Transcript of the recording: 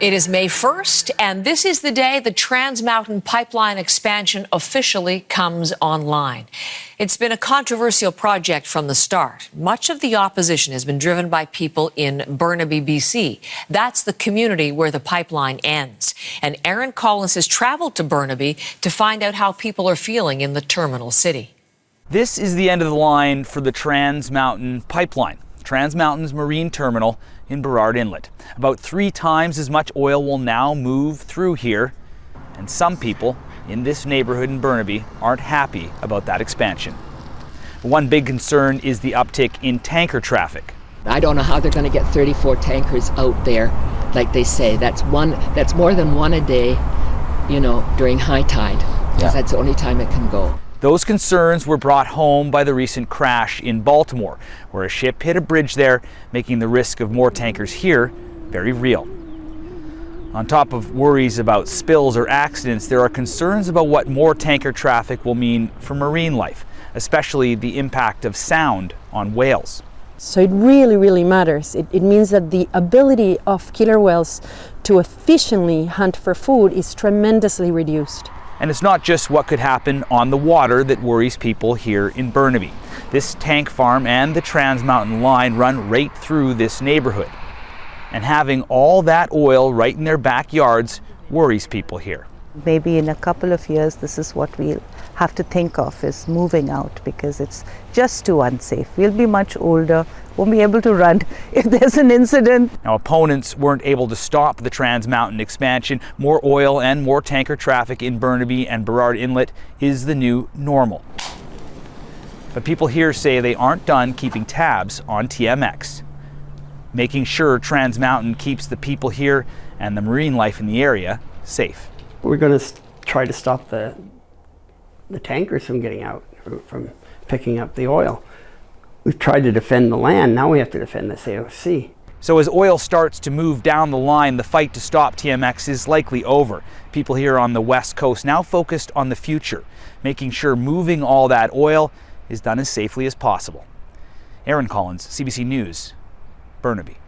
It is May 1st, and this is the day the Trans Mountain Pipeline expansion officially comes online. It's been a controversial project from the start. Much of the opposition has been driven by people in Burnaby, BC. That's the community where the pipeline ends. And Aaron Collins has traveled to Burnaby to find out how people are feeling in the terminal city. This is the end of the line for the Trans Mountain Pipeline, Trans Mountain's marine terminal in Burrard Inlet. About 3 times as much oil will now move through here, and some people in this neighborhood in Burnaby aren't happy about that expansion. One big concern is the uptick in tanker traffic. I don't know how they're going to get 34 tankers out there, like they say. That's more than one a day, during high tide, because that's the only time it can go. Those concerns were brought home by the recent crash in Baltimore, where a ship hit a bridge there, making the risk of more tankers here very real. On top of worries about spills or accidents, there are concerns about what more tanker traffic will mean for marine life, especially the impact of sound on whales. So it really, really matters. It means that the ability of killer whales to efficiently hunt for food is tremendously reduced. And it's not just what could happen on the water that worries people here in Burnaby. This tank farm and the Trans Mountain line run right through this neighborhood. And having all that oil right in their backyards worries people here. Maybe in a couple of years, this is what we'll have to think of, is moving out, because it's just too unsafe. We'll be much older, won't be able to run if there's an incident. Now, opponents weren't able to stop the Trans Mountain expansion. More oil and more tanker traffic in Burnaby and Burrard Inlet is the new normal. But people here say they aren't done keeping tabs on TMX, making sure Trans Mountain keeps the people here and the marine life in the area safe. We're going to try to stop the tankers from getting out, from picking up the oil. We've tried to defend the land, now we have to defend this AOC. So as oil starts to move down the line, the fight to stop TMX is likely over. People here on the West Coast now focused on the future, making sure moving all that oil is done as safely as possible. Aaron Collins, CBC News, Burnaby.